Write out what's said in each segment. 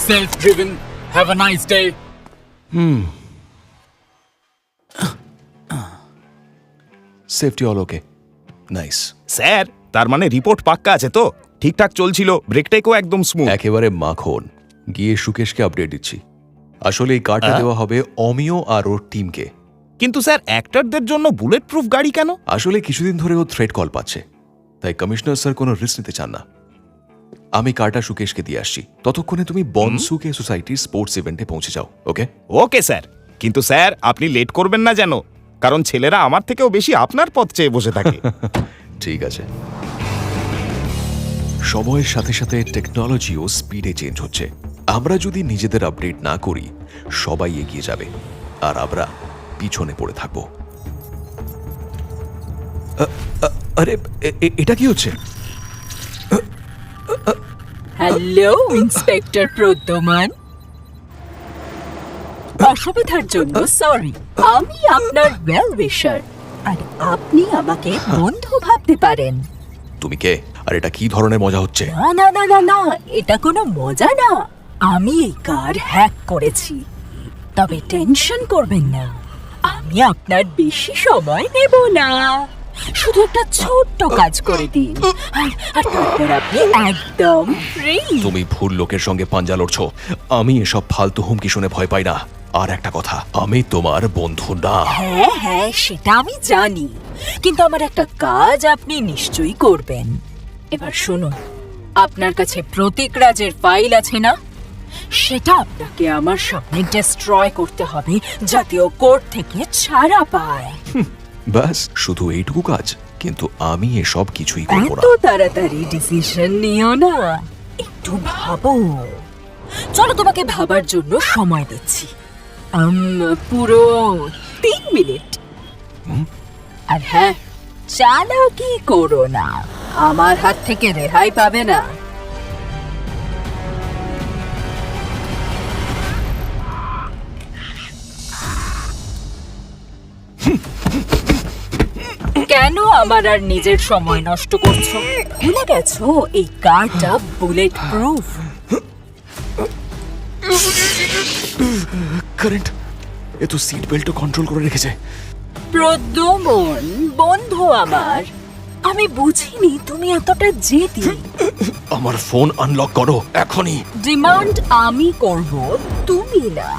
Safe driven. Have a nice day. Safety all okay, nice. Sir, তার মানে report পাক্কা আছে তো? ঠিকঠাক চলছিল, ব্রেকটাও একদম স্মুথ। একেবারে মাখন। গিয়ে সুকেশকে আপডেট দিচ্ছি। আসলে এই কার্ডটা দেওয়া হবে অমিয় আর ওর টিমকে। কিন্তু স্যার, অ্যাক্টরদের জন্য বুলেট প্রুফ গাড়ি কেন? আসলে কিছুদিন ধরে ও থ্রেট কল পাচ্ছে, তাই কমিশনার স্যার কোনো রিস্ক নিতে চান না। আমি কার্ডটা সুকেশকে দিয়ে আসছি, ততক্ষণে তুমি বনসুকে সোসাইটির স্পোর্টস ইভেন্টে পৌঁছে যাও। ওকে ওকে স্যার, কিন্তু স্যার আপনি লেট করবেন না যেন, কারণ ছেলেরা আমার থেকেও বেশি আপনার পথ চেয়ে বসে থাকে। ঠিক আছে। সময়ের সাথে সাথে টেকনোলজিও স্পিডে চেঞ্জ হচ্ছে। আমরা যদি নিজেদের আপডেট না করি, সবাই এগিয়ে যাবে আর আমরা পিছনে পড়ে থাকবো। আরে এটা কি হচ্ছে? হ্যালো ইন্সপেক্টর প্রদ্যমান, অসুবিধার জন্য সরি। আমি আপনার ওয়েল উইশার, আর আপনি আমাকে বন্ধু ভাবতে পারেন। তুমি কে, আর এটা কি ধরনের মজা হচ্ছে? না না না না না, এটা কোনো মজা না। আমি এই কার হ্যাক করেছি, তবে টেনশন করবেন না, আমি আপনার বেশি সময় নেব না। শুধু একটা ছোট্ট কাজ করে দিন, আর তারপর আপনি একদম ফ্রি। তুমি ভুল লোকের সঙ্গে পাঞ্জা লড়ছো। আমি এসব ফালতু হুমকি শুনে ভয় পাই না। আর একটা কথা, আমি তোমার বন্ধু না। হ্যাঁ হ্যাঁ, সেটা আমি জানি, কিন্তু আমার একটা কাজ আপনি নিশ্চয়ই করবেন। এবার শুনুন, আপনার কাছে প্রতীক রাজের ফাইল আছে না? সেটা আপনাকে আমার সামনে ডিস্ট্রয় করতে হবে, জাতীয় কোর্ট থেকে ছাড়া পায়। ব্যাস, শুধু এইটুকু কাজ? কিন্তু আমি এসব কিছুই করব না। এত তাড়াতাড়ি ডিসিশন নিও না, একটু ভাবো। চলো, তোমাকে ভাবার জন্য সময় দিচ্ছি, পুরো 3 মিনিট। আর হ্যাঁ, চালাকি করো না, আমার হাত থেকে রেহাই পাবে না। কেন আমার আর নিজের সময় নষ্ট করছো? ভুলে গেছো এই কারটা বুলেট প্রুফ? কারেন্ট, এ তো সিট বেল্টও কন্ট্রোল করে রেখেছে। প্রদ্যুমন বন্ধু আমার, আমি বুঝিনি তুমি এতটা জেদি। আমার ফোন আনলক করো এখনই। ডিমান্ড আমি করব, তুমি না।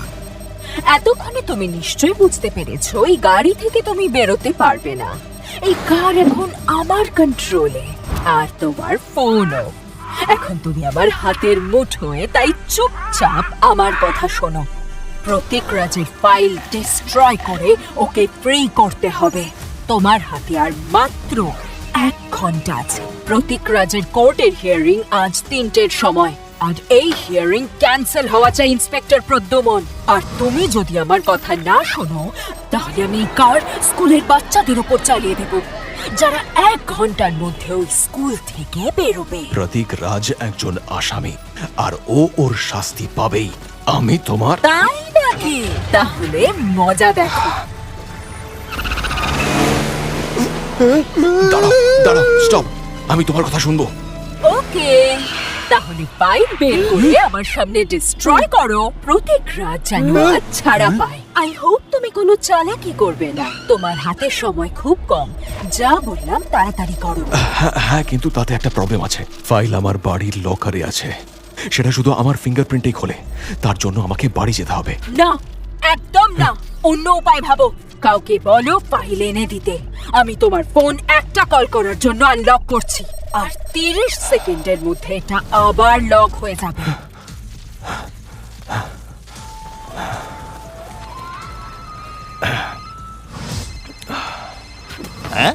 এতক্ষণে তুমি নিশ্চয়ই বুঝতে পেরেছো এই গাড়ি থেকে তুমি বেরোতে পারবে না। এই কার এখন আমার কন্ট্রোলে, আর তোমার ফোনও। এখন তুমি আমার হাতের মুঠোয়, তাই চুপচাপ আমার কথা শোনো। প্রতীক রাজের ফাইল ডিস্ট্রয় করে ওকে ফ্রি করতে হবে। তোমার হাতে আর মাত্র 1 ঘন্টা আছে। প্রতীক রাজের কোর্টের হিয়ারিং আজ 3টের সময়, আর এই হিয়ারিং ক্যান্সেল হওয়া চাই ইন্সপেক্টর প্রদ্যুমন। আর তুমি যদি আমার কথা না শোনো, তাহলে আমি এই কার স্কুলের বাচ্চাদের উপর চালিয়ে দেব, যারা 1 ঘন্টার মধ্যে ওই স্কুল থেকে বেরোবে। প্রতীক রাজ একজন আসামি, আর ও ওর শাস্তি পাবেই। আমি তোমার। তাই নাকি? তাহলে মজা দেখো। দাঁড়াও দাঁড়াও, স্টপ। আমি তোমার কথা শুনবো। ওকে, তাহলে ফাইল বের করে আমার সামনে ডিস্ট্রয় করো। প্রতীক রাজ যেন আজ ছাড়া পায়। আই হোপ তুমি কোনো চালাকি করবে না। তোমার হাতে সময় খুব কম, যা বললাম তাড়াতাড়ি করো। হ্যাঁ, কিন্তু তাতে একটা প্রবলেম আছে। ফাইল আমার বাড়ির লকারে আছে, সেটা শুধু আমার ফিঙ্গারপ্রিন্টেই খোলে। তার জন্য আমাকে বাড়ি যেতে হবে। না, একদম না, অন্য উপায় ভাবো। কাউকে বলো ফাইল এনে দিতে। আমি তোমার ফোন একটা কল করার জন্য আনলক করছি, আর 30 সেকেন্ডের মধ্যে এটা আবার লক হয়ে যাবে। হ্যাঁ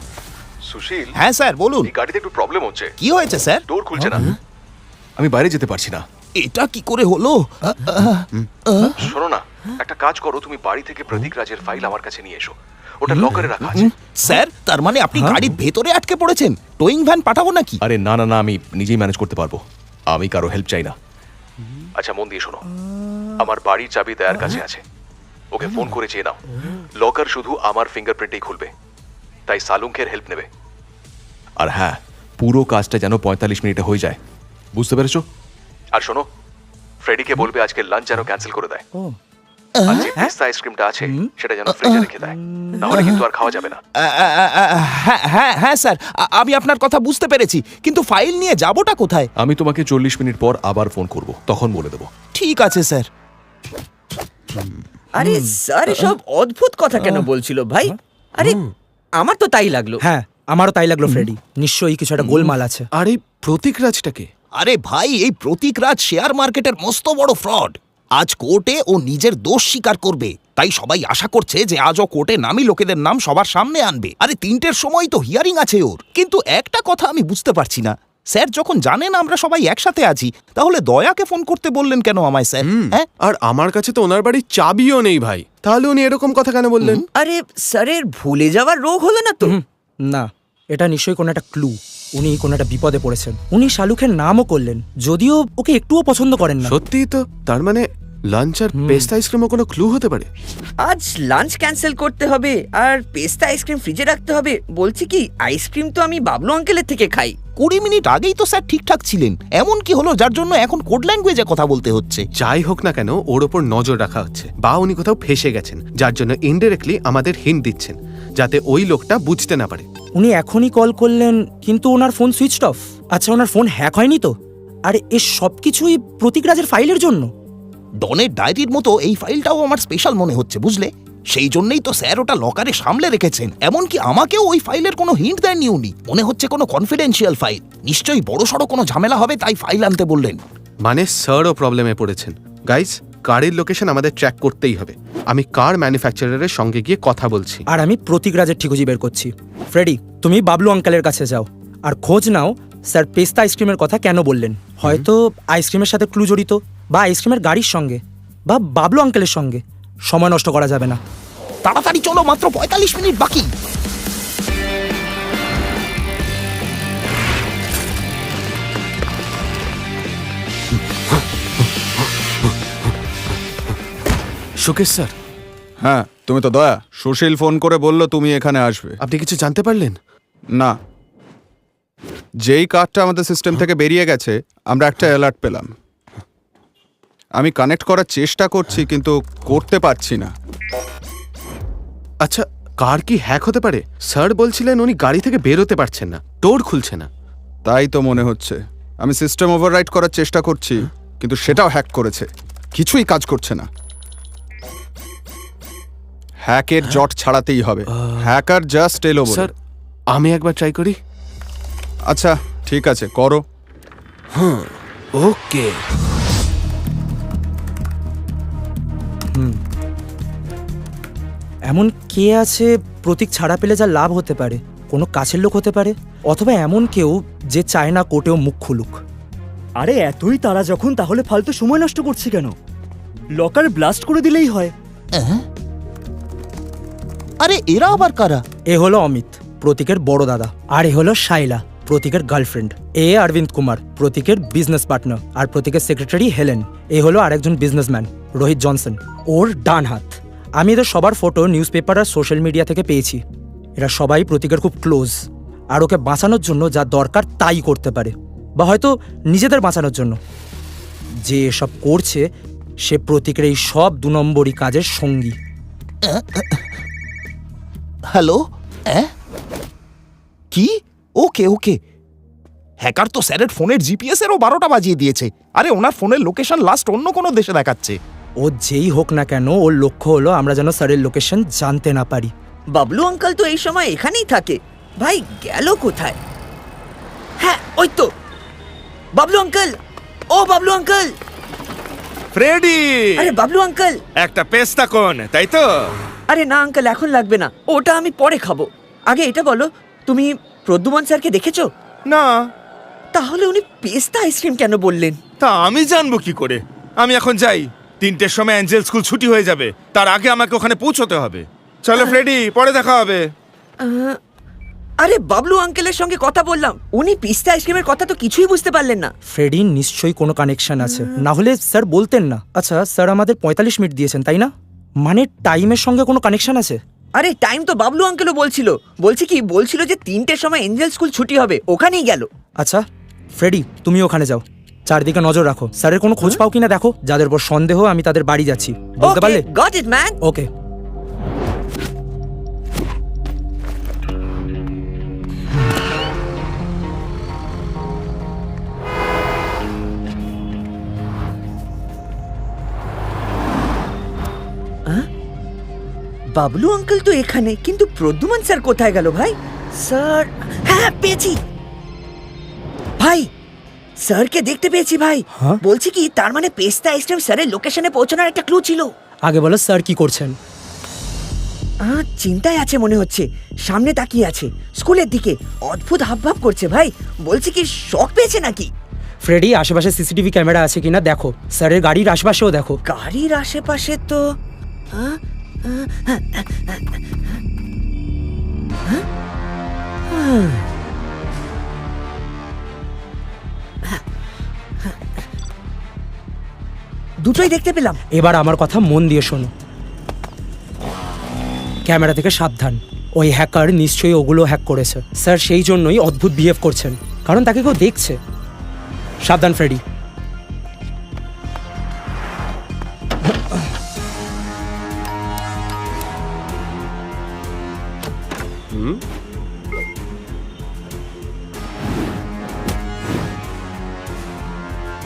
সুশীল। হ্যাঁ স্যার, বলুন। এই গাড়িতে একটু প্রবলেম হচ্ছে। কি হয়েছে স্যার? ডোর খুলছে না। আমি বাইরে যেতে পারছি না। এটা কি করে হলো? শোনো না, একটা কাজ করো, তুমি বাড়ি থেকে প্রতীক রাজের ফাইল আমার কাছে নিয়ে এসো। ওটা লকারে রাখা আছে। স্যার, তার মানে আপনি গাড়ির ভেতরে আটকে পড়েছেন? টোয়িং ভ্যান পাঠাবো নাকি? আরে না না না, আমি নিজেই ম্যানেজ করতে পারবো। আমি কারো হেল্প চাই না। আচ্ছা, মন দিয়ে শোনো, আমার বাড়ির চাবি দেয়ার কাছে আছে। ওকে ফোন করে চেয়ে নাও। লকার শুধু আমার ফিঙ্গারপ্রিন্টেই খুলবে, তাই সালুঙ্কের হেল্প নেবে। আর হ্যাঁ, পুরো কাজটা যেন 45 মিনিটে হয়ে যায়, বুঝতে পেরেছো? আর শোনো, ফ্রেডিকে বলবে আজকে লাঞ্চ যেন ক্যান্সেল করে দেয় আর যে পিস্তা আইসক্রিমটা আছে সেটা যেন ফ্রিজে রেখে দেয়, নাহলে কিন্তু আর খাওয়া যাবে না। হ্যাঁ স্যার, আমি আপনার কথা বুঝতে পেরেছি, কিন্তু ফাইল নিয়ে যাবোটা কোথায়? আমি তোমাকে 40 মিনিট পর আবার ফোন করব, তখন বলে দেবো। ঠিক আছে স্যার। আরে স্যার এসব অদ্ভুত কথা কেন বলছিল ভাই? আরে আমার তো তাই লাগলো। হ্যাঁ, আমারও তাই লাগলো ফ্রেডি। নিশ্চয়ই কিছু একটা গোলমাল আছে। আর এই প্রতীক রাজটাকে? আরে ভাই, এই প্রতীক রাজ শেয়ার মার্কেটের মস্ত বড় ফ্রড। আজ কোর্টে ও নিজের দোষ স্বীকার করবে, তাই সবাই আশা করছে যে আজও কোর্টে নামি লোকেদের নাম সবার সামনে আনবে। আরে 3টের সময় তো হিয়ারিং আছে ওর। কিন্তু একটা কথা আমি বুঝতে পারছি না, স্যার যখন জানেন আমরা সবাই একসাথে আছি, তাহলে দয়াকে ফোন করতে বললেন কেন আমায় স্যার? হ্যাঁ, আর আমার কাছে তো ওনার বাড়ির চাবিও নেই ভাই, তাহলে উনি এরকম কথা কেন বললেন? আরে স্যারের ভুলে যাওয়ার রোগ হলো না তো? না, এটা নিশ্চয়ই কোনো একটা ক্লু। উনি কোনো একটা বিপদে পড়েছেন। উনি শালুখের নামও করলেন, যদিও ওকে একটুও পছন্দ করেন না। সত্যিই তো, তার মানে লাঞ্চ আর পেস্তা আইসক্রিমও কোনো ক্লু হতে পারে। আজ লাঞ্চ ক্যান্সেল করতে হবে আর পেস্তা আইসক্রিম ফ্রিজে রাখতে হবে। বলছি কি, আইসক্রিম তো আমি বাবলু আঙ্কেলের থেকে খাই। 20 মিনিট আগেই তো স্যার ঠিকঠাক ছিলেন। এমন কি হলো যার জন্য এখন কোড ল্যাঙ্গুয়েজে কথা বলতে হচ্ছে? যাই হোক না কেন, ওর ওপর নজর রাখা হচ্ছে, বা উনি কোথাও ফেসে গেছেন, যার জন্য ইনডাইরেক্টলি আমাদের হিন্ট দিচ্ছেন, যাতে ওই লোকটা বুঝতে না পারে। উনি এখনই কল করলেন, কিন্তু ওনার ফোন সুইচড অফ। আচ্ছা, ওনার ফোন হ্যাক হয়নি তো? আর এ সব কিছুই প্রতীক রাজের ফাইলের জন্য। ডনের ডায়েরির মতো এই ফাইলটাও আমার স্পেশাল মনে হচ্ছে, বুঝলে? সেই জন্যই তো স্যার ওটা লকারে সামলে রেখেছেন। এমনকি আমাকেও ওই ফাইলের কোনো হিন্ট দেননি উনি। মনে হচ্ছে কোনো কনফিডেন্সিয়াল ফাইল। নিশ্চয়ই বড়সড় কোনো ঝামেলা হবে, তাই ফাইল আনতে বললেন। মানে স্যারও প্রবলেমে পড়েছেন। গাইস, কারের লোকেশন আমাদের ট্র্যাক করতেই হবে। আমি কার ম্যানুফ্যাকচারারের সঙ্গে গিয়ে কথা বলছি। আর আমি প্রতীক রাজের ঠিকুজি বের করছি। ফ্রেডি, তুমি বাবলু আঙ্কেলের কাছে যাও আর খোঁজ নাও স্যার পেস্তা আইসক্রিমের কথা কেন বললেন। হয়তো আইসক্রিমের সাথে ক্লু জড়িত, বা আইসক্রিমের গাড়ির সঙ্গে, বা বাবলু আঙ্কেলের সঙ্গে। সময় নষ্ট করা যাবে না। তাড়াতাড়ি চলো, মাত্র 45 মিনিট বাকি। সুকেশ স্যার, হ্যাঁ, তুমি তো দয়া। সুশীল ফোন করে বলল তুমি এখানে আসবে। আপনি কিছু জানতে পারলেন? না, যেই কার্ডটা আমাদের সিস্টেম থেকে বেরিয়ে গেছে, আমরা একটা অ্যালার্ট পেলাম। আমি কানেক্ট করার চেষ্টা করছি, কিন্তু করতে পারছি না। আচ্ছা, কার কি হ্যাক হতে পারে? স্যার বলছিলেন উনি গাড়ি থেকে বেরোতে পারছেন না, ডোর খুলছে না। তাই তো মনে হচ্ছে। আমি সিস্টেম ওভাররাইট করার চেষ্টা করছি, কিন্তু সেটাও হ্যাক করেছে। কিছুই কাজ করছে না। হ্যাকের জট ছাড়াতেই হবে। হ্যাকার জাস্ট এলো বলে। স্যার, আমি একবার ট্রাই করি। আচ্ছা, ঠিক আছে, করো। ওকে। এমন কে আছে প্রতীক ছাড়া পেলে যা লাভ হতে পারে? কোনো কাছের লোক হতে পারে, অথবা এমন কেউ যে চায় না কোর্টেও মুখ খুলুক। আরে এতই তারা যখন, তাহলে ফালতু সময় নষ্ট করছি কেন? লকার ব্লাস্ট করে দিলেই হয়। আরে এরা আবার কারা? এ হলো অমিত, প্রতীকের বড় দাদা। আর এ হলো শাইলা, প্রতীকের গার্লফ্রেন্ড। এ অরবিন্দ কুমার, প্রতীকের বিজনেস পার্টনার। আর প্রতীকের সেক্রেটারি হেলেন। এ হলো আরেকজন বিজনেসম্যান, রোহিত জনসন, ওর ডান হাত। আমি এদের সবার ফটো নিউজ পেপার আর সোশ্যাল মিডিয়া থেকে পেয়েছি। এরা সবাই প্রতীকের খুব ক্লোজ, আর ওকে বাঁচানোর জন্য যা দরকার তাই করতে পারে, বা হয়তো নিজেদের বাঁচানোর জন্য। যে এসব করছে সে প্রতীকের এই সব 2 নম্বরই কাজের সঙ্গী। হ্যালো, কি? ওকে ওকে। হ্যাকার তো স্যারের ফোনের জিপিএস এরও 12টা বাজিয়ে দিয়েছে। আরে ওনার ফোনের লোকেশন লাস্ট অন্য কোনো দেশে দেখাচ্ছে। ও যেই হোক না কেন, ওর লক্ষ্য হলো আমরা যেন স্যারের লোকেশন জানতে না পারি। বাবলু আঙ্কেল তো এই সময় এখানেই থাকে। ভাই গেল কোথায়? হ্যাঁ, ওই তো বাবলু আঙ্কেল। ও বাবলু আঙ্কেল। ফ্রেডি, আরে বাবলু আঙ্কেল। একটা পেস্তা কোন, তাই তো? আরে না আঙ্কেল, এখন লাগবে না, ওটা আমি পরে খাবো। আগে এটা বলো, তুমি প্রদ্যুমন স্যারকে দেখেছো? না। তাহলে উনি পেস্তা আইসক্রিম কেন বললেন? তা আমি জানবো কি করে? আমি এখন যাই, 3টের সময় অ্যাঞ্জেল স্কুল ছুটি হয়ে যাবে, তার আগে আমাকে ওখানে পৌঁছতে হবে। চলো ফ্রেডি, পরে দেখা হবে। আরে বাবলু আঙ্কেলের সঙ্গে কথা বললাম, উনি পিস্তা আইসক্রিমের কথা তো কিছুই বুঝতে পারলেন না। ফ্রেডির নিশ্চয়ই কোনো কানেকশন আছে, না হলে স্যার বলতেন না। আচ্ছা, স্যার আমাদের 45 মিনিট দিয়েছেন, তাই না? মানে টাইমের সঙ্গে কোনো কানেকশন আছে? আরে টাইম তো বাবলু আঙ্কেলও বলছিল যে 3টের সময় এঞ্জেল স্কুল ছুটি হবে, ওখানেই গেল। আচ্ছা ফ্রেডি, তুমি ওখানে যাও। চারদিকে নজর রাখো, স্যারের কোনো খোঁজ পাও কিনা দেখো, যাদের উপর সন্দেহ আমি তাদের বাড়ি যাচ্ছি, বলতে পারলে? Got it man. Okay. Bablu uncle তো এখানে, কিন্তু প্রদ্যুমান স্যার কোথায় গেল ভাই? স্যার, হ্যাঁ পেয়েছি ভাই, স্যারকে দেখতে পেয়েছি ভাই। হ্যাঁ? বলছি কি, তার মানে পেস্তা আইসক্রিম স্যারের লোকেশনে পৌঁছানোর একটা ক্লু ছিল। আগে বলো স্যার কি করছেন? চিন্তায় আছে মনে হচ্ছে, সামনে তাকিয়ে আছে স্কুলের দিকে, অদ্ভুত হাবভাব করছে ভাই। বলছি কি, শক পেয়েছে নাকি? ফ্রেডি, আশেপাশে সিসিটিভি ক্যামেরা আছে কিনা দেখো, স্যারের গাড়ির আশেপাশেও দেখো। গাড়ির আশেপাশে তো দুটোই দেখতে পেলাম। এবার আমার কথা মন দিয়ে শোনো, ক্যামেরা থেকে সাবধান, ওই হ্যাকার নিশ্চয়ই ওগুলো হ্যাক করেছে। স্যার সেই জন্যই অদ্ভুত বিহেভ করছেন, কারণ তাকে কেউ দেখছে। সাবধান ফ্রেডি।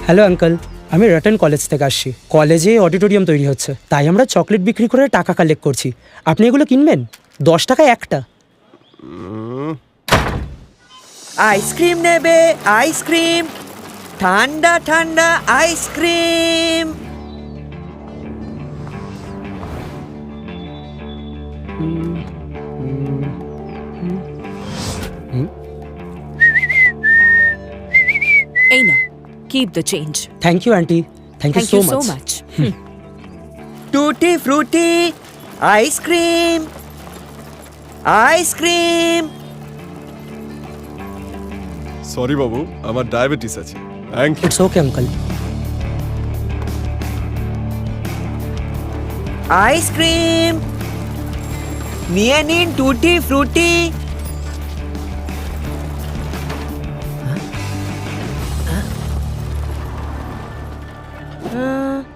হ্যালো আঙ্কেল, আমি রটন কলেজ থেকে আসছি। কলেজে অডিটোরিয়াম তৈরি হচ্ছে, তাই আমরা চকলেট বিক্রি করে টাকা কালেক্ট করছি। আপনি এগুলো কিনবেন? 10 টাকায় একটা। আইসক্রিম নেবে? আইসক্রিম, ঠান্ডা ঠান্ডা আইসক্রিম। এই নাও, keep the change. Thank you aunty, thank you so much. Tutti frutti ice cream, ice cream. Sorry বাবু, আমার ডায়াবেটিস আছে। Thank you. It's okay uncle. Ice cream নিয়ে নিন, টুটি ফ্রুটি।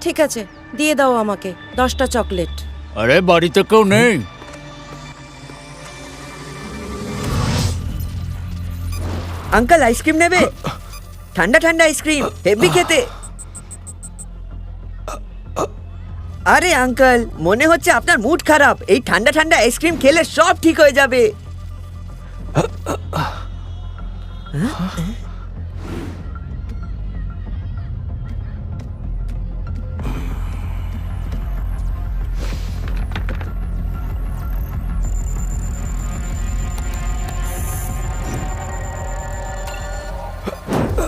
ঠিক আছে, দিয়ে দাও আমাকে 10টা চকলেট। আরে বাড়িতে কেউ নেই? আঙ্কেল আইসক্রিম নেবে? ঠান্ডা ঠান্ডা আইসক্রিম, হেভি খেতে। আরে আঙ্কেল, মনে হচ্ছে আপনার মুড খারাপ। এই ঠান্ডা ঠান্ডা আইসক্রিম খেলে সব ঠিক হয়ে যাবে।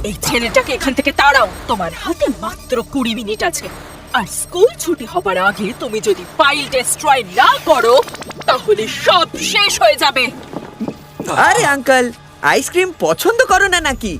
এই ছেলেটাকে এখান থেকে তাড়াও। তোমার হাতে মাত্র 20 মিনিট আছে, আর স্কুল ছুটি হবার আগে তুমি যদি ফাইল ডেস্ট্রয় না করো তাহলে সব শেষ হয়ে যাবে। আরে আঙ্কেল, আইসক্রিম পছন্দ করো না নাকি?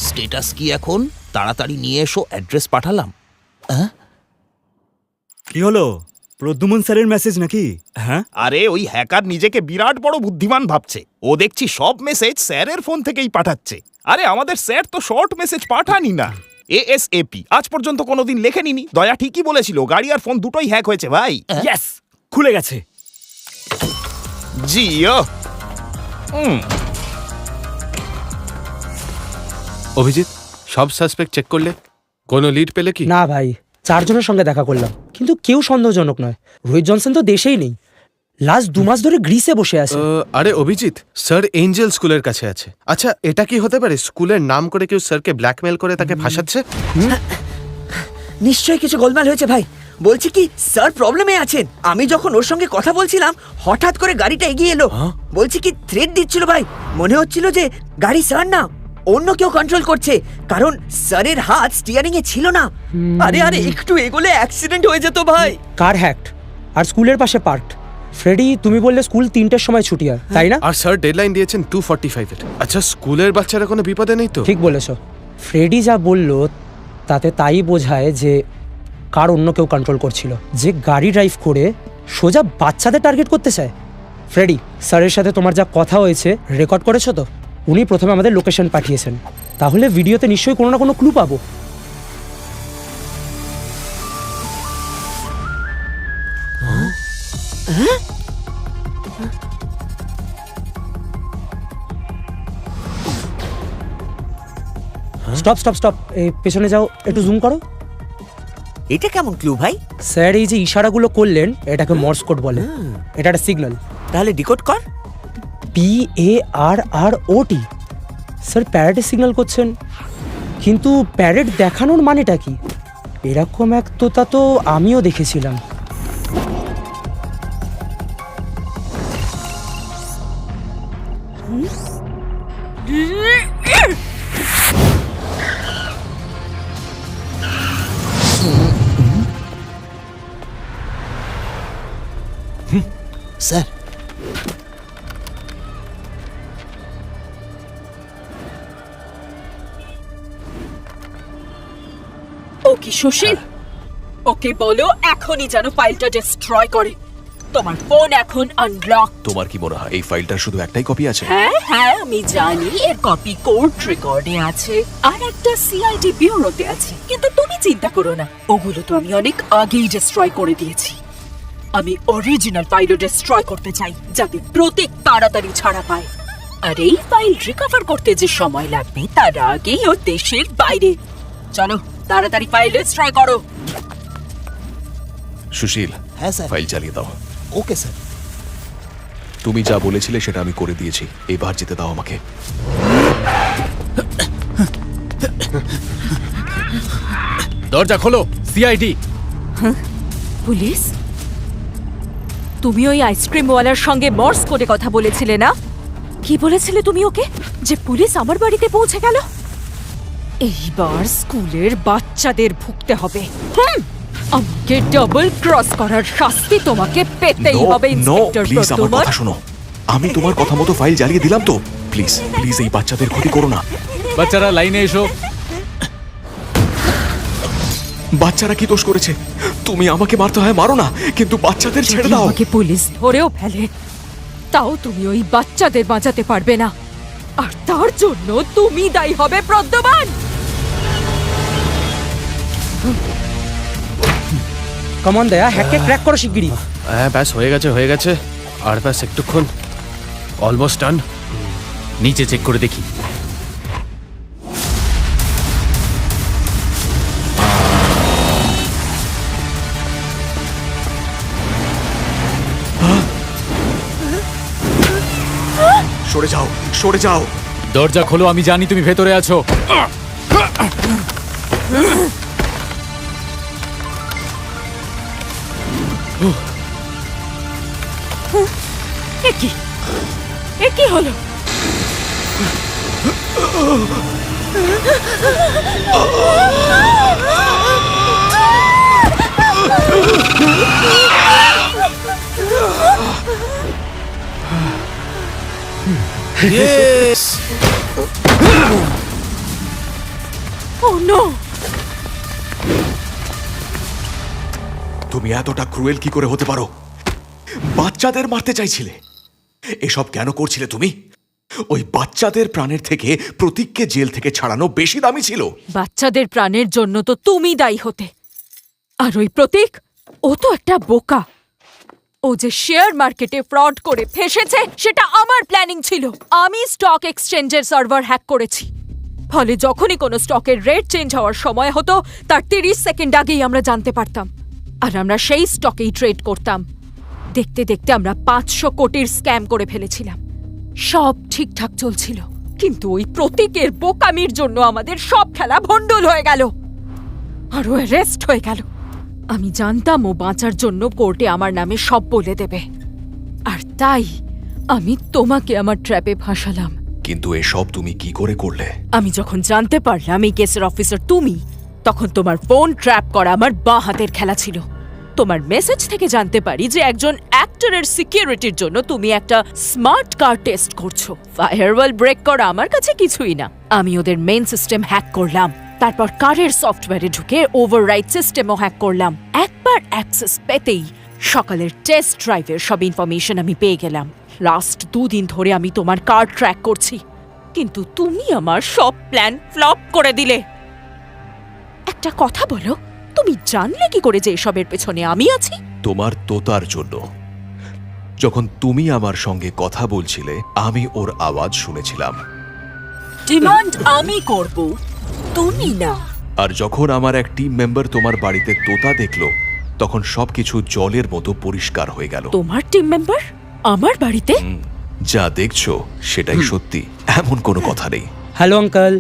স্ট্যাটাস কি এখন? তাড়াতাড়ি নিয়ে এসো, অ্যাড্রেস পাঠালাম। কি হলো? প্রদ্যুমন স্যারের মেসেজ নাকি? হ্যাঁ, আরে ওই হ্যাকার নিজেকে বিরাট বড় বুদ্ধিমান ভাবছে। ও দেখছি সব মেসেজ স্যারের ফোন থেকেই পাঠাচ্ছে। আরে আমাদের স্যার তো শর্ট মেসেজ পাঠানি না, ASAP আজ পর্যন্ত কোনোদিন লেখেনি। দয়া ঠিকই বলেছিল, গাড়ি আর ফোন দুটোই হ্যাক হয়েছে ভাই। ইয়েস, খুলে গেছে। জিও। অভিজিৎ, সব সাসপেক্ট চেক করলে? কোনো লিড পেলে কি? না ভাই, 4 জনের সঙ্গে দেখা করলাম, কিন্তু কেউ সন্দেহজনক নয়। রোহিত জনসন তো দেশেই নেই, লাস্ট 2 মাস ধরে গ্রিসে বসে আছে। আরে অভিজিৎ, স্যার এঞ্জেল স্কুলের কাছে আছে। আচ্ছা, এটা কি হতে পারে স্কুলের নাম করে কেউ স্যারকে ব্ল্যাকমেল করে তাকে ফাঁসাচ্ছে? নিশ্চয়ই কিছু গোলমাল হয়েছে ভাই। বলছি কি, স্যার প্রবলেমে আছেন। আমি যখন ওর সঙ্গে কথা বলছিলাম, হঠাৎ করে গাড়িটা এগিয়ে এলো। বলছি কি, থ্রেট দিচ্ছিল ভাই। মনে হচ্ছিল যে গাড়ি স্যার না, অন্য কেউ কন্ট্রোল করছে, কারণ স্যারের হাত স্টিয়ারিং এ ছিল না। আরে আরে, একটু এগোলে অ্যাক্সিডেন্ট হয়ে যেত ভাই। কার হ্যাক্ট আর স্কুলের পাশে পার্কড। ফ্রেডি, তুমি বললে স্কুল 3টের সময় ছুটি হয়, তাই না? আর স্যার ডেডলাইন দিয়েছেন 2:45 এর। আচ্ছা, স্কুলের বাচ্চারা কোনো বিপদে নেই তো? ঠিক বলেছো। ফ্রেডি যা বললো তাতে তাই বোঝায় যে কার অন্য কেউ কন্ট্রোল করছিল, যে গাড়ি ড্রাইভ করে সোজা বাচ্চাদের টার্গেট করতে চায়। ফ্রেডি, স্যারের সাথে তোমার যা কথা হয়েছে রেকর্ড করেছো তো? উনি প্রথমে আমাদের লোকেশন পাঠিয়েছেন, তাহলে ভিডিওতে নিশ্চয়ই কোনো না কোনো ক্লু পাবো। স্টপ স্টপ স্টপ, এই পেছনে যাও, একটু জুম করো। এটা কেমন ক্লু ভাই? স্যার এই যে ইশারাগুলো করলেন এটাকে মর্স কোড বলে। এটা একটা সিগন্যাল। তাহলে ডিকোড কর। PARROT। স্যার প্যারেডে সিগন্যাল করছেন, কিন্তু প্যারেড দেখানোর মানেটা কি? এরকম এক তোতা তো আমিও দেখেছিলাম। স্যার, ও কি সুশীল? ওকে বলো এখনই যেন ফাইলটা ডিস্ট্রয় করে। তোমার ফোন এখন আনলক। তোমার কি মনে হয় এই ফাইলটার শুধু একটাই কপি আছে? হ্যাঁ হ্যাঁ, আমি জানি এর কপি কোর্ট রেকর্ডে আছে আর একটা সিআইডি ব্যুরোতে আছে, কিন্তু তুমি চিন্তা করো না, ওগুলো তো আমি অনেক আগেই ডিস্ট্রয় করে দিয়েছি। আমি অরিজিনাল ফাইলও ডিস্ট্রয় করতে চাই, যাতে প্রত্যেক তাড়াতাড়ি ছাড়া পায়। আর এই ফাইল রিকভার করতে যে সময় লাগবে তার আগেই ও দেশের বাইরে। চলো তাড়াতাড়ি ফাইল ডিস্ট্রয় করো। সুশীল, হ্যাঁ স্যার। ফাইল চালিয়ে দাও। Okay sir. তুমি যা বলেছিলে সেটা আমি করে দিয়েছি, এবার যেতে দাও আমাকে। দরজা খোলো, সিআইডি। পুলিশ? তুমি ওই আইসক্রিমওয়ালার সঙ্গে মর্স কোডে কথা বলেছিলে না? কি বলেছিলে তুমি ওকে? যে পুলিশ আমার বাড়িতে পৌঁছে গেল? এইবার স্কুলের বাচ্চাদের ভুগতে হবে। আমাকে ডাবল ক্রস করার শাস্তি তোমাকে পেতেই হবে ইন্সপেক্টর প্লিজ আমার প্রদ্যুম্ন। কথা শোনো, আমি তোমার কথা মতো ফাইল জ্বালিয়ে দিলাম তো। প্লিজ প্লিজ এই বাচ্চাদের ক্ষতি করো না। বাচ্চারা লাইনে এসো। বাচ্চারা কি দোষ করেছে? তুমি আমাকে মারতে হয় মারো না, কিন্তু বাচ্চাদের ছেড়ে যদি দাও। আমাকে পুলিশ ধরেও ফেলে, তাও তুমি ওই বাচ্চাদের বাঁচাতে পারবে না, আর তার জন্য তুমি দায়ী হবে প্রদ্যুম্ন। কমন দেয়া, হ্যাককে ক্র্যাক করো শিগগিরই। হ্যাঁ ব্যাস হয়ে গেছে হয়ে গেছে, আর ব্যাস একটুক্ষণ, অলমোস্ট ডান। নিচে চেক করে দেখি। সরে যাও, সরে যাও। দরজা খোলো, আমি জানি তুমি ভেতরে আছো। এ কি হলো? Oh no! তুমি এতটা ক্রুয়েল কি করে হতে পারো? বাচ্চাদের মারতে চাইছিলে? এসব কেন করছিলে তুমি? ওই বাচ্চাদের প্রাণের থেকে প্রতীককে জেল থেকে ছাড়ানো বেশি দামি ছিল। বাচ্চাদের প্রাণের জন্য তো তুমি দায়ী হতে। আর ওই প্রতীক, ও তো একটা বোকা। ও যে শেয়ার মার্কেটে ফ্রড করে ফেসেছে সেটা আমার প্ল্যানিং ছিল। আমি স্টক এক্সচেঞ্জের সার্ভার হ্যাক করেছি, ফলে যখনই কোনো স্টকের রেট চেঞ্জ হওয়ার সময় হতো তার 30 সেকেন্ড আগেই আমরা জানতে পারতাম, আর আমরা সেই স্টকেই ট্রেড করতাম। দেখতে দেখতে আমরা 500 কোটির স্ক্যাম করে ফেলেছিলাম। সব ঠিকঠাক চলছিল, কিন্তু ওই প্রতীকের বোকামির জন্য আমাদের সব খেলা ভণ্ডুল হয়ে গেল, আর ও অ্যারেস্ট হয়ে গেল। আমি জানতাম ও বাঁচার জন্য কোর্টে আমার নামে সব বলে দেবে, আর তাই আমি তোমাকে আমার ট্র্যাপে ফাঁসালাম। কিন্তু এসব তুমি কি করে করলে? আমি যখন জানতে পারলাম এই কেসের অফিসার তুমি, তখন তোমার ফোন ট্র্যাপ করা আমার বাঁ হাতের খেলা ছিল। তোমার মেসেজ থেকে জানতে পারি যে একজন অ্যাক্টরের সিকিউরিটির জন্য তুমি একটা স্মার্ট কার টেস্ট করছো। ফায়ারওয়াল ব্রেক করা আমার কাছে কিছুই না। আমি ওদের মেইন সিস্টেম হ্যাক করলাম, তারপর কারের সফটওয়্যারে ঢুকে ওভাররাইড সিস্টেমও হ্যাক করলাম। একবার অ্যাক্সেস পেতেই সকালের টেস্ট ড্রাইভের সব ইনফরমেশন আমি পেয়ে গেলাম। লাস্ট 2 দিন ধরে আমি তোমার কার ট্র্যাক করছি, কিন্তু তুমি আমার সব প্ল্যান ফ্লপ করে দিলে। একটা কথা বলো, তুমি জানলে কি করে যে এসবের পেছনে আমি আছি? তোমার তোতার জন্য। যখন তুমি আমার সঙ্গে কথা বলছিলে আমি ওর আওয়াজ শুনেছিলাম, ডিমান্ড আমি করব, তুমি না। আর যখন আমার এক টিম মেম্বার তোমার বাড়িতে তোতা দেখলো তখন সবকিছু জলের মতো পরিষ্কার হয়ে গেল। তোমার টিম মেম্বার আমার বাড়িতে? যা দেখছো সেটাই সত্যি, এমন কোনো কথা নেই। Hello uncle.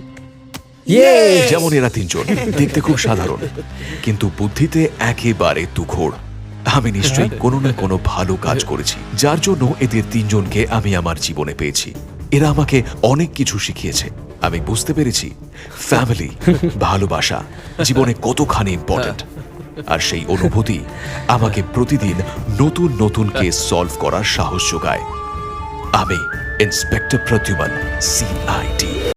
যেমন এরা 3 জন দেখতে খুব সাধারণ, কিন্তু বুদ্ধিতে একেবারে তুখোড়। আমি নিশ্চয়ই কোনো না কোনো ভালো কাজ করেছি, যার জন্য এদের 3 জনকে আমি আমার জীবনে পেয়েছি। এরা আমাকে অনেক কিছু শিখিয়েছে। আমি বুঝতে পেরেছি ফ্যামিলি, ভালোবাসা জীবনে কতখানি ইম্পর্ট্যান্ট। আর সেই অনুভূতি আমাকে প্রতিদিন নতুন নতুন কেস সলভ করার সাহস যোগায়। আমি ইন্সপেক্টর প্রদ্যুম্ন, CID।